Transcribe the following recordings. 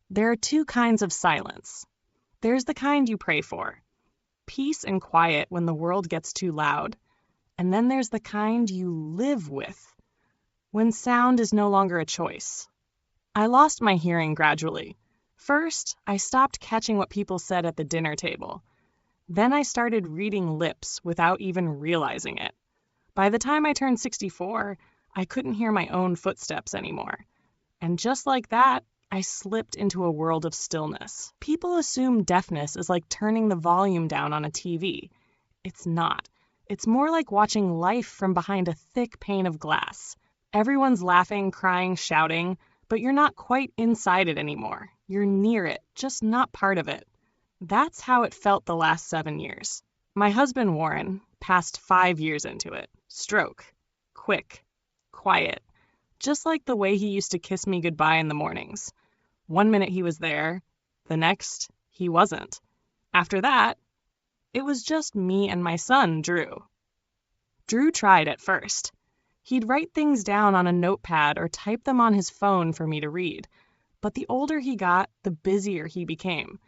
There are two kinds of silence. There's the kind you pray for, peace and quiet when the world gets too loud. And then there's the kind you live with, when sound is no longer a choice. I lost my hearing gradually. First, I stopped catching what people said at the dinner table. Then I started reading lips without even realizing it. By the time I turned 64, I couldn't hear my own footsteps anymore. And just like that, I slipped into a world of stillness. People assume deafness is like turning the volume down on a TV. It's not. It's more like watching life from behind a thick pane of glass. Everyone's laughing, crying, shouting, but you're not quite inside it anymore. You're near it, just not part of it. That's how it felt the last 7 years. My husband, Warren, passed 5 years into it. Stroke. Quick. Quiet. Just like the way he used to kiss me goodbye in the mornings. 1 minute he was there, the next he wasn't. After that, it was just me and my son, Drew. Drew tried at first. He'd write things down on a notepad or type them on his phone for me to read. But the older he got, the busier he became.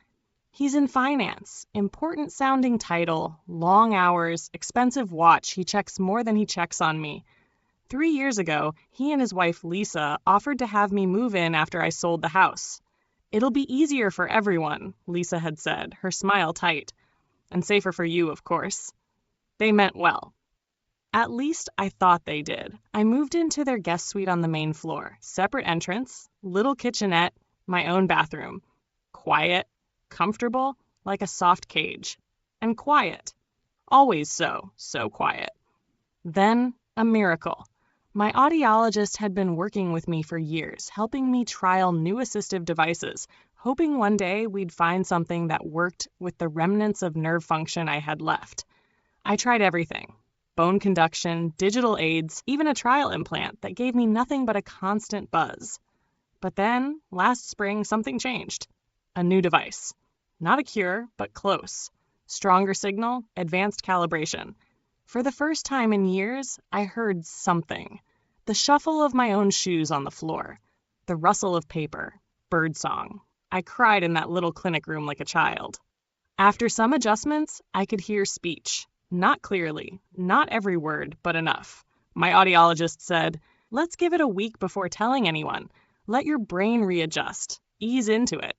He's in finance, important sounding title, long hours, expensive watch. He checks more than he checks on me. 3 years ago, he and his wife, Lisa, offered to have me move in after I sold the house. It'll be easier for everyone, Lisa had said, her smile tight. And safer for you, of course. They meant well. At least I thought they did. I moved into their guest suite on the main floor. Separate entrance, little kitchenette, my own bathroom. Quiet, comfortable, like a soft cage. And quiet. Always so quiet. Then, a miracle. My audiologist had been working with me for years, helping me trial new assistive devices, hoping one day we'd find something that worked with the remnants of nerve function I had left. I tried everything. Bone conduction, digital aids, even a trial implant that gave me nothing but a constant buzz. But then, last spring, something changed. A new device. Not a cure, but close. Stronger signal, advanced calibration. For the first time in years, I heard something. The shuffle of my own shoes on the floor. The rustle of paper. Birdsong. I cried in that little clinic room like a child. After some adjustments, I could hear speech. Not clearly, not every word, but enough. My audiologist said, "Let's give it a week before telling anyone. Let your brain readjust. Ease into it."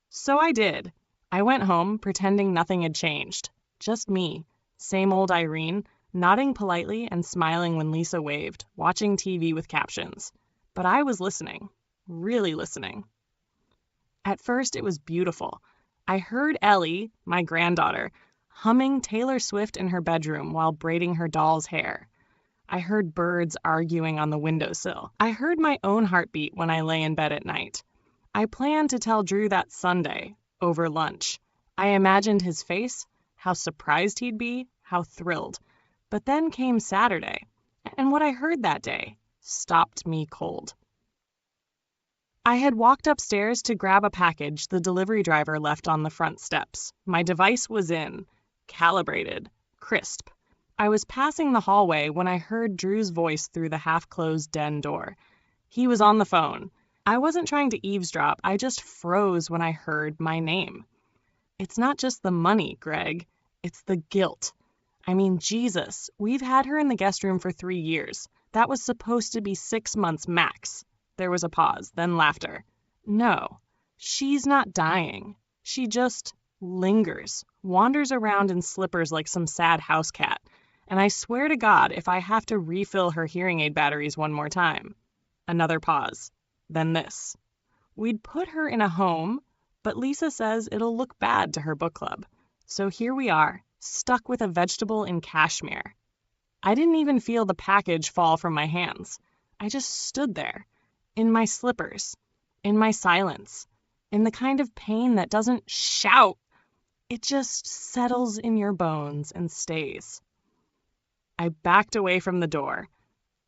So I did. I went home, pretending nothing had changed. Just me, same old Irene, nodding politely and smiling when Lisa waved, watching TV with captions. But I was listening, really listening. At first, it was beautiful. I heard Ellie, my granddaughter, humming Taylor Swift in her bedroom while braiding her doll's hair. I heard birds arguing on the windowsill. I heard my own heartbeat when I lay in bed at night. I planned to tell Drew that Sunday, over lunch. I imagined his face, how surprised he'd be, how thrilled. But then came Saturday, and what I heard that day stopped me cold. I had walked upstairs to grab a package the delivery driver left on the front steps. My device was in, calibrated, crisp. I was passing the hallway when I heard Drew's voice through the half-closed den door. He was on the phone. I wasn't trying to eavesdrop, I just froze when I heard my name. It's not just the money, Greg. It's the guilt. I mean, Jesus, we've had her in the guest room for 3 years. That was supposed to be 6 months max. There was a pause, then laughter. No, she's not dying. She just lingers, wanders around in slippers like some sad house cat. And I swear to God, if I have to refill her hearing aid batteries one more time. Another pause. Then this. We'd put her in a home, but Lisa says it'll look bad to her book club. So here we are, stuck with a vegetable in Kashmir. I didn't even feel the package fall from my hands. I just stood there, in my slippers, in my silence, in the kind of pain that doesn't shout. It just settles in your bones and stays. I backed away from the door,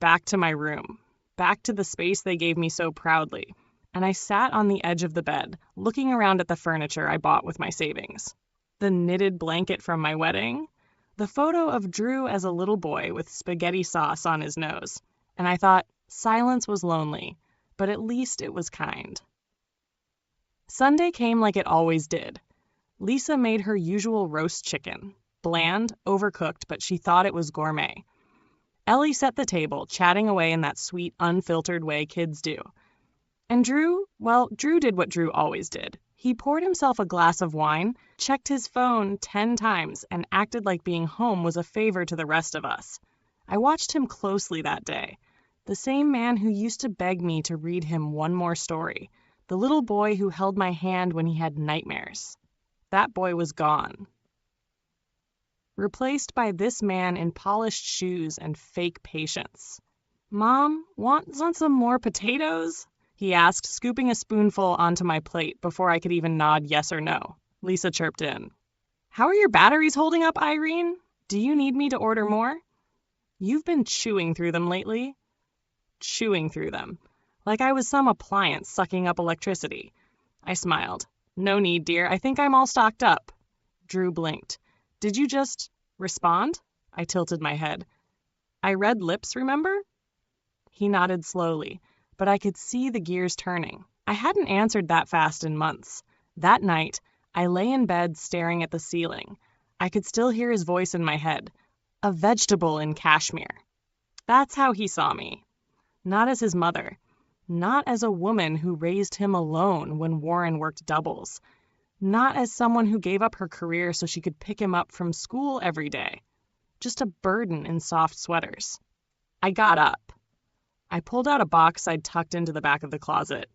back to my room, back to the space they gave me so proudly, and I sat on the edge of the bed, looking around at the furniture I bought with my savings. The knitted blanket from my wedding, the photo of Drew as a little boy with spaghetti sauce on his nose, and I thought silence was lonely, but at least it was kind. Sunday came like it always did. Lisa made her usual roast chicken. Bland, overcooked, but she thought it was gourmet. Ellie set the table, chatting away in that sweet, unfiltered way kids do. And Drew did what Drew always did. He poured himself a glass of wine, checked his phone 10 times, and acted like being home was a favor to the rest of us. I watched him closely that day. The same man who used to beg me to read him one more story. The little boy who held my hand when he had nightmares. That boy was gone. Replaced by this man in polished shoes and fake patience. "Mom, want some more potatoes?" he asked, scooping a spoonful onto my plate before I could even nod yes or no. Lisa chirped in. "How are your batteries holding up, Irene? Do you need me to order more?" "You've been chewing through them lately." Chewing through them. Like I was some appliance sucking up electricity. I smiled. "No need, dear. I think I'm all stocked up." Drew blinked. "Did you just respond?" I tilted my head. "I read lips, remember?" He nodded slowly, but I could see the gears turning. I hadn't answered that fast in months. That night, I lay in bed staring at the ceiling. I could still hear his voice in my head. A vegetable in Kashmir. That's how he saw me. Not as his mother. Not as a woman who raised him alone when Warren worked doubles. Not as someone who gave up her career so she could pick him up from school every day. Just a burden in soft sweaters. I got up. I pulled out a box I'd tucked into the back of the closet.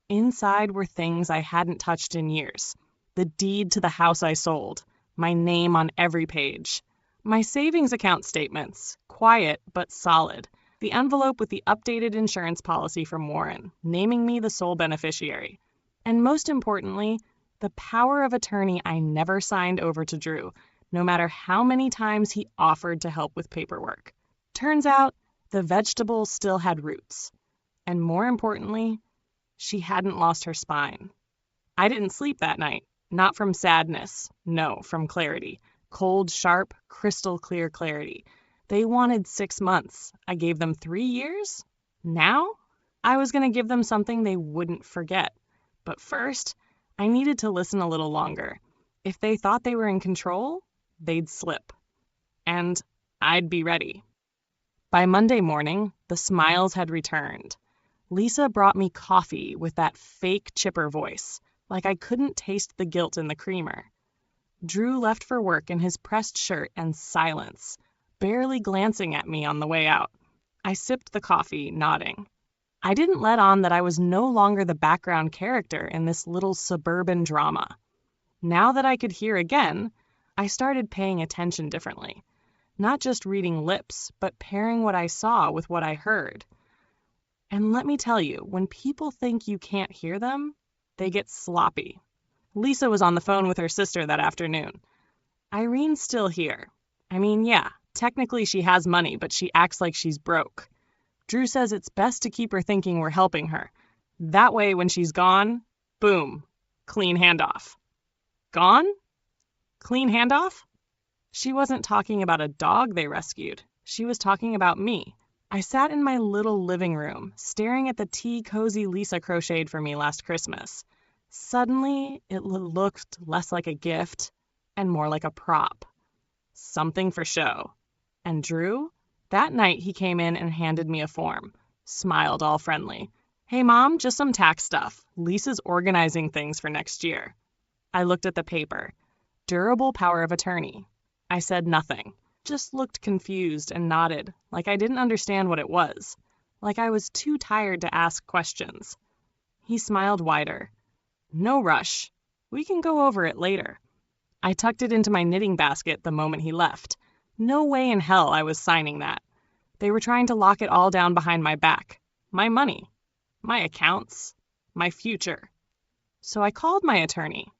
Inside were things I hadn't touched in years. The deed to the house I sold. My name on every page. My savings account statements. Quiet but solid. The envelope with the updated insurance policy from Warren, naming me the sole beneficiary. And most importantly, the power of attorney I never signed over to Drew, no matter how many times he offered to help with paperwork. Turns out, the vegetable still had roots. And more importantly, she hadn't lost her spine. I didn't sleep that night. Not from sadness. No, from clarity. Cold, sharp, crystal clear clarity. They wanted 6 months. I gave them 3 years? Now? I was going to give them something they wouldn't forget. But first, I needed to listen a little longer. If they thought they were in control, they'd slip. And I'd be ready. By Monday morning, the smiles had returned. Lisa brought me coffee with that fake chipper voice, like I couldn't taste the guilt in the creamer. Drew left for work in his pressed shirt and silence, barely glancing at me on the way out. I sipped the coffee, nodding. I didn't let on that I was no longer the background character in this little suburban drama. Now that I could hear again, I started paying attention differently. Not just reading lips, but pairing what I saw with what I heard. And let me tell you, when people think you can't hear them, they get sloppy. Lisa was on the phone with her sister that afternoon. Irene's still here. I mean, yeah, technically she has money, but she acts like she's broke. Drew says it's best to keep her thinking we're helping her. That way, when she's gone, boom, clean handoff. Gone? Clean handoff? She wasn't talking about a dog they rescued. She was talking about me. I sat in my little living room, staring at the tea cozy Lisa crocheted for me last Christmas. Suddenly, it looked less like a gift and more like a prop. Something for show. And Drew? That night he came in and handed me a form. Smiled all friendly. "Hey Mom, just some tax stuff. Lisa's organizing things for next year." I looked at the paper. Durable power of attorney. I said nothing. Just looked confused and nodded, like I didn't understand what it was. Like I was too tired to ask questions. He smiled wider. "No rush. We can go over it later." I tucked it into my knitting basket the moment he left. No way in hell I was signing that. They were trying to lock it all down behind my back. My money. My accounts. My future. So I called my attorney.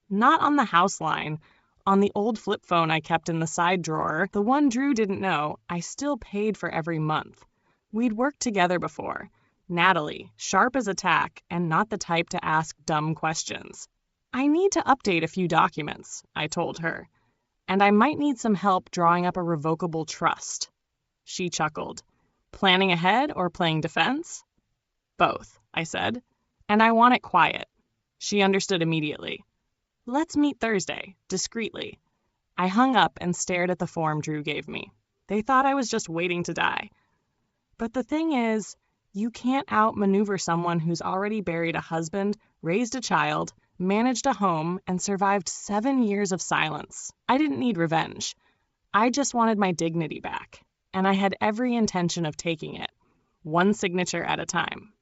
Not on the house line. On the old flip phone I kept in the side drawer, the one Drew didn't know, I still paid for every month. We'd worked together before. Natalie, sharp as a tack, and not the type to ask dumb questions. "I need to update a few documents," I told her. "And I might need some help drawing up a revocable trust." She chuckled. "Planning ahead or playing defense?" "Both," I said. "And I want it quiet." She understood immediately. Let's meet Thursday, discreetly. I hung up and stared at the form Drew gave me. They thought I was just waiting to die. But the thing is, you can't outmaneuver someone who's already buried a husband, raised a child, managed a home, and survived 7 years of silence. I didn't need revenge. I just wanted my dignity back, and I had every intention of taking it, one signature at a time.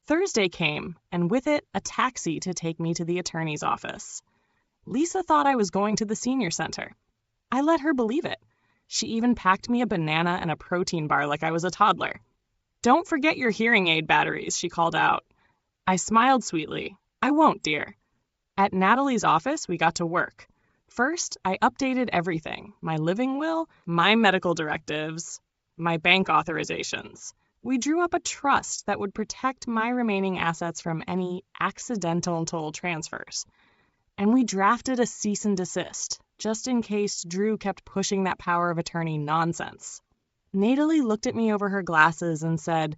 Thursday came, and with it, a taxi to take me to the attorney's office. Lisa thought I was going to the senior center. I let her believe it. She even packed me a banana and a protein bar like I was a toddler. "Don't forget your hearing aid batteries," she called out. I smiled sweetly. "I won't, dear." At Natalie's office, we got to work. First, I updated everything: my living will, my medical directives, my bank authorizations. We drew up a trust that would protect my remaining assets from any accidental transfers. And we drafted a cease and desist, just in case Drew kept pushing that power of attorney nonsense. Natalie looked at me over her glasses and said,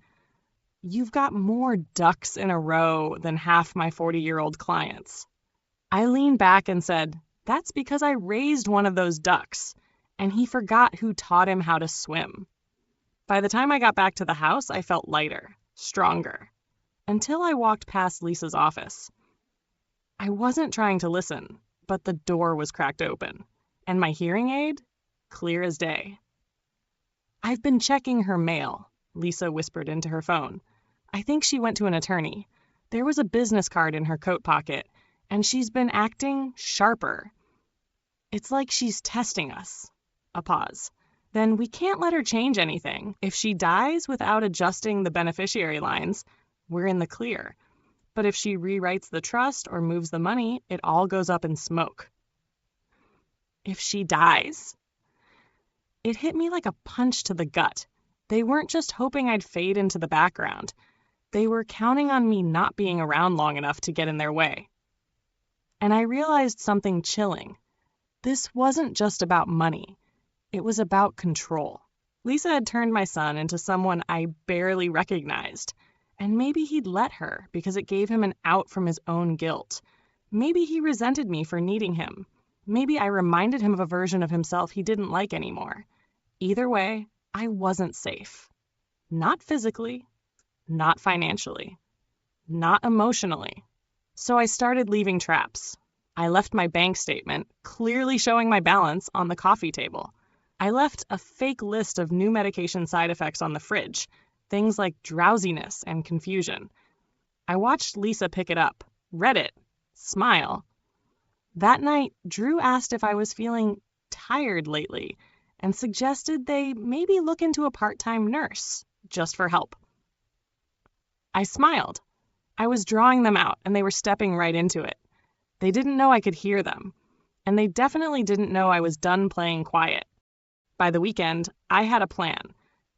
"You've got more ducks in a row than half my 40-year-old clients." I leaned back and said, "That's because I raised one of those ducks, and he forgot who taught him how to swim." By the time I got back to the house, I felt lighter, stronger, until I walked past Lisa's office. I wasn't trying to listen, but the door was cracked open, and my hearing aid, clear as day. "I've been checking her mail," Lisa whispered into her phone. "I think she went to an attorney. There was a business card in her coat pocket, and she's been acting sharper. It's like she's testing us." A pause. "Then we can't let her change anything. If she dies without adjusting the beneficiary lines, we're in the clear. But if she rewrites the trust or moves the money, it all goes up in smoke." If she dies? It hit me like a punch to the gut. They weren't just hoping I'd fade into the background. They were counting on me not being around long enough to get in their way. And I realized something chilling. This wasn't just about money. It was about control. Lisa had turned my son into someone I barely recognized. And maybe he'd let her because it gave him an out from his own guilt. Maybe he resented me for needing him. Maybe I reminded him of a version of himself he didn't like anymore. Either way, I wasn't safe. Not physically, not financially, not emotionally. So I started leaving traps. I left my bank statement, clearly showing my balance, on the coffee table. I left a fake list of new medication side effects on the fridge, things like drowsiness and confusion. I watched Lisa pick it up, read it, smile. That night, Drew asked if I was feeling tired lately and suggested they maybe look into a part-time nurse, just for help. I smiled. I was drawing them out, and they were stepping right into it. They didn't know I could hear them, and they definitely didn't know I was done playing quiet. By the weekend, I had a plan.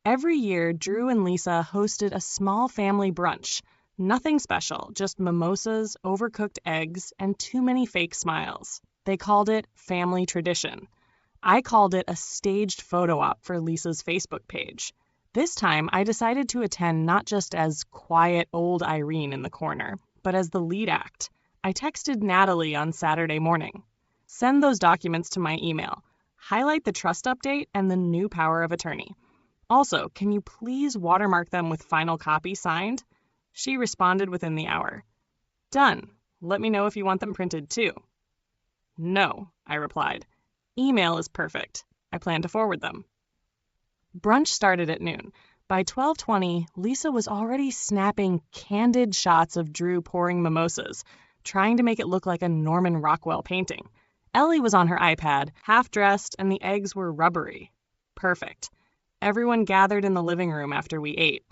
Every year, Drew and Lisa hosted a small family brunch. Nothing special, just mimosas, overcooked eggs, and too many fake smiles. They called it family tradition. I called it a staged photo op for Lisa's Facebook page. This time, I decided to attend not just as quiet old Irene in the corner, but as the lead act. I texted Natalie on Saturday morning. "Send those documents to my email. Highlight the trust update and the new power of attorney. Also, can you please watermark them with final copy signed?" She responded within the hour. "Done. Let me know if you want them printed too." "No," I replied. "Email is perfect. I plan to forward them." Brunch started at noon. By 12:20, Lisa was already snapping candid shots of Drew pouring mimosas, trying to make it look like a Norman Rockwell painting. Ellie was on her iPad, half-dressed, and the eggs were rubbery. Perfect. Everyone gathered in the living room after we ate.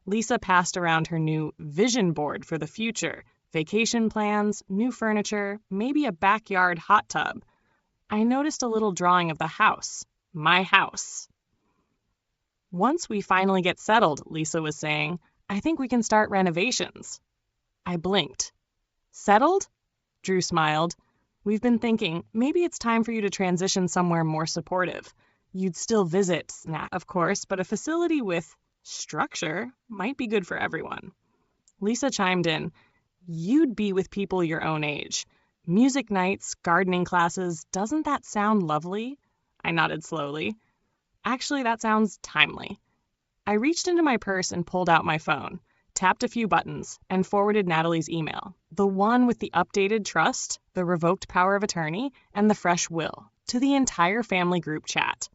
Lisa passed around her new vision board for the future, vacation plans, new furniture, maybe a backyard hot tub. I noticed a little drawing of the house. My house. "Once we finally get settled," Lisa was saying, "I think we can start renovations." I blinked. "Settled?" Drew smiled. "We've been thinking, maybe it's time for you to transition somewhere more supportive. You'd still visit, of course, but a facility with structure might be good for everyone." Lisa chimed in, You'd be with people your own age. Music nights, gardening classes, doesn't that sound lovely? I nodded slowly. Actually, that sounds timely. I reached into my purse and pulled out my phone, tapped a few buttons, and forwarded Natalie's email, the one with the updated trust, the revoked power of attorney, and the fresh will, to the entire family group chat.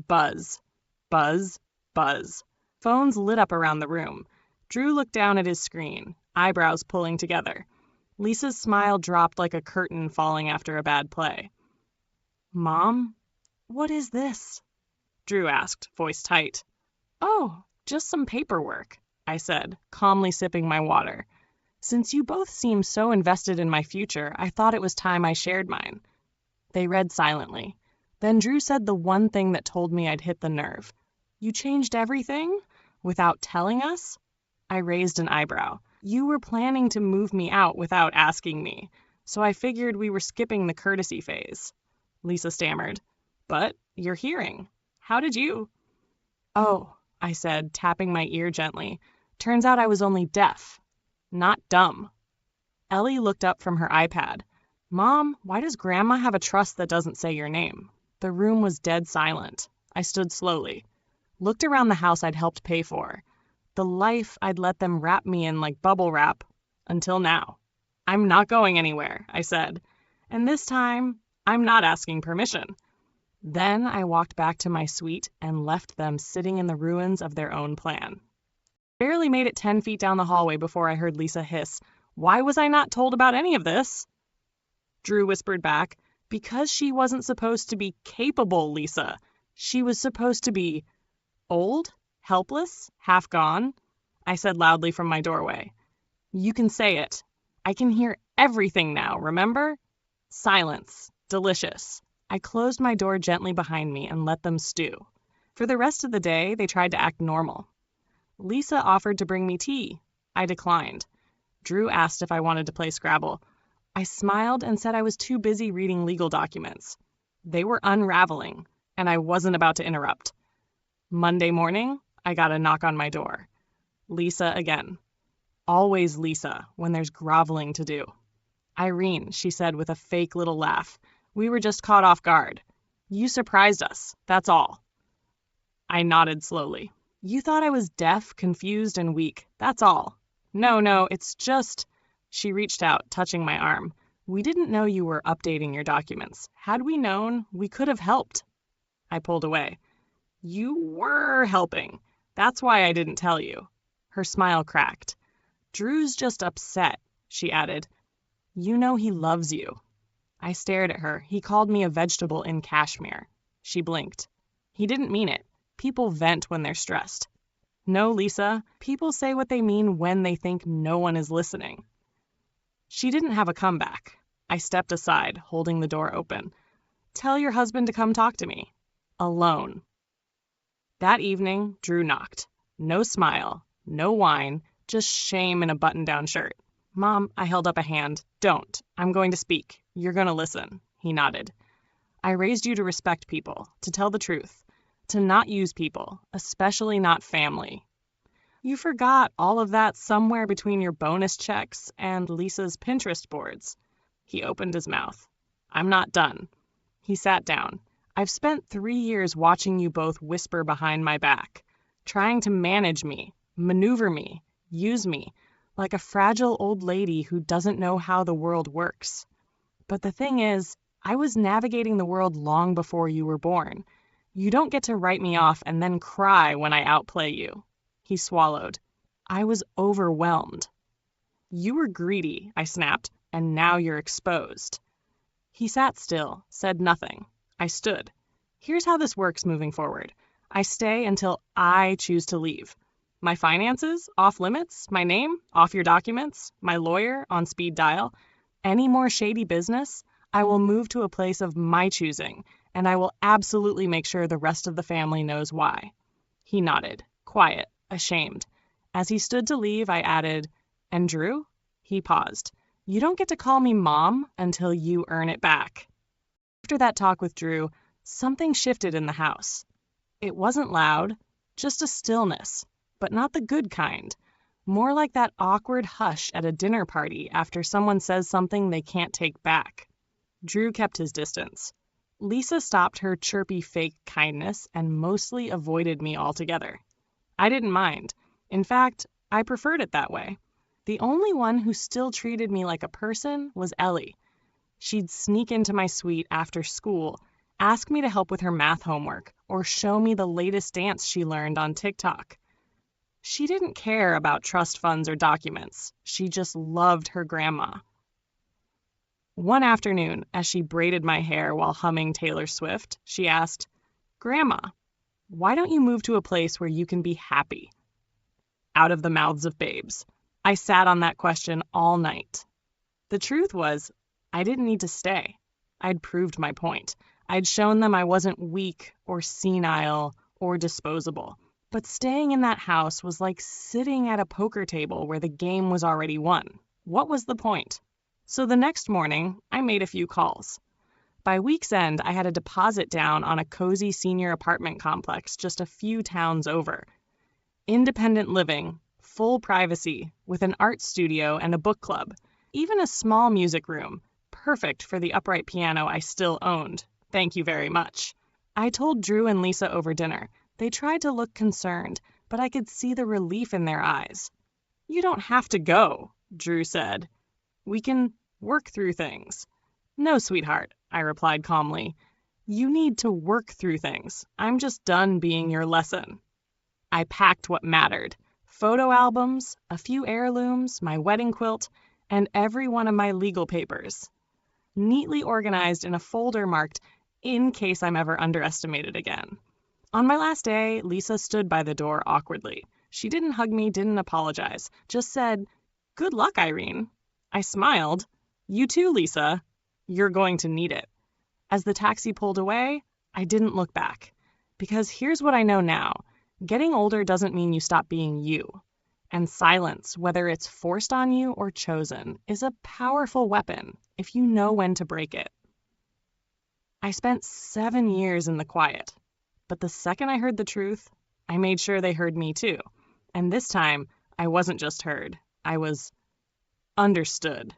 Buzz. Buzz. Buzz. Phones lit up around the room. Drew looked down at his screen, eyebrows pulling together. Lisa's smile dropped like a curtain falling after a bad play. Mom, what is this? Drew asked, voice tight. Oh, just some paperwork, I said, calmly sipping my water. Since you both seem so invested in my future, I thought it was time I shared mine. They read silently. Then Drew said the one thing that told me I'd hit the nerve. You changed everything? Without telling us? I raised an eyebrow. You were planning to move me out without asking me, so I figured we were skipping the courtesy phase. Lisa stammered. But you're hearing. How did you? Oh, I said, tapping my ear gently. Turns out I was only deaf, not dumb. Ellie looked up from her iPad. Mom, why does Grandma have a trust that doesn't say your name? The room was dead silent. I stood slowly. Looked around the house I'd helped pay for. The life I'd let them wrap me in like bubble wrap. Until now. I'm not going anywhere, I said. And this time, I'm not asking permission. Then I walked back to my suite and left them sitting in the ruins of their own plan. Barely made it 10 feet down the hallway before I heard Lisa hiss, Why was I not told about any of this? Drew whispered back, Because she wasn't supposed to be capable, Lisa. She was supposed to be old, helpless, half gone, I said loudly from my doorway. You can say it. I can hear everything now, remember? Silence. Delicious. I closed my door gently behind me and let them stew. For the rest of the day, they tried to act normal. Lisa offered to bring me tea. I declined. Drew asked if I wanted to play Scrabble. I smiled and said I was too busy reading legal documents. They were unraveling, and I wasn't about to interrupt. Monday morning, I got a knock on my door. Lisa again. Always Lisa, when there's groveling to do. Irene, she said with a fake little laugh. We were just caught off guard. You surprised us, that's all. I nodded slowly. You thought I was deaf, confused, and weak, that's all. No, it's just... She reached out, touching my arm. We didn't know you were updating your documents. Had we known, we could have helped. I pulled away. You were helping. That's why I didn't tell you. Her smile cracked. Drew's just upset, she added. You know he loves you. I stared at her. He called me a vegetable in cashmere. She blinked. He didn't mean it. People vent when they're stressed. No, Lisa, people say what they mean when they think no one is listening. She didn't have a comeback. I stepped aside, holding the door open. Tell your husband to come talk to me. Alone. That evening, Drew knocked. No smile, no whine, just shame in a button-down shirt. Mom, I held up a hand. Don't. I'm going to speak. You're going to listen. He nodded. I raised you to respect people, to tell the truth, to not use people, especially not family. You forgot all of that somewhere between your bonus checks and Lisa's Pinterest boards. He opened his mouth. I'm not done. He sat down. I've spent 3 years watching you both whisper behind my back, trying to manage me, maneuver me, use me, like a fragile old lady who doesn't know how the world works. But the thing is, I was navigating the world long before you were born. You don't get to write me off and then cry when I outplay you. He swallowed. I was overwhelmed. You were greedy, I snapped, and now you're exposed. He sat still, said nothing. I stood. Here's how this works moving forward. I stay until I choose to leave. My finances, off limits. My name, off your documents. My lawyer, on speed dial. Any more shady business, I will move to a place of my choosing, and I will absolutely make sure the rest of the family knows why. He nodded, quiet, ashamed. As he stood to leave, I added, And Drew? He paused. You don't get to call me Mom until you earn it back. After that talk with Drew, something shifted in the house. It wasn't loud, just a stillness, but not the good kind. More like that awkward hush at a dinner party after someone says something they can't take back. Drew kept his distance. Lisa stopped her chirpy fake kindness and mostly avoided me altogether. I didn't mind. In fact, I preferred it that way. The only one who still treated me like a person was Ellie. She'd sneak into my suite after school, ask me to help with her math homework, or show me the latest dance she learned on TikTok. She didn't care about trust funds or documents. She just loved her grandma. One afternoon, as she braided my hair while humming Taylor Swift, she asked, "Grandma, why don't you move to a place where you can be happy?" Out of the mouths of babes. I sat on that question all night. The truth was, I didn't need to stay. I'd proved my point. I'd shown them I wasn't weak or senile or disposable. But staying in that house was like sitting at a poker table where the game was already won. What was the point? So the next morning, I made a few calls. By week's end, I had a deposit down on a cozy senior apartment complex just a few towns over. Independent living, full privacy, with an art studio and a book club, even a small music room, perfect for the upright piano I still owned. Thank you very much. I told Drew and Lisa over dinner. They tried to look concerned, but I could see the relief in their eyes. "You don't have to go," Drew said. "We can work through things." "No, sweetheart," I replied calmly. "You need to work through things. I'm just done being your lesson." I packed what mattered. Photo albums, a few heirlooms, my wedding quilt, and every one of my legal papers. Neatly organized in a folder marked, "In case I'm ever underestimated again." On my last day, Lisa stood by the door awkwardly. She didn't hug me, didn't apologize, just said, "Good luck, Irene." I smiled. "You too, Lisa. You're going to need it." As the taxi pulled away, I didn't look back. Because here's what I know now. Getting older doesn't mean you stop being you. And silence, whether it's forced on you or chosen, is a powerful weapon if you know when to break it. I spent 7 years in the quiet. But the second I heard the truth, I made sure they heard me too. And this time, I wasn't just heard. I was understood.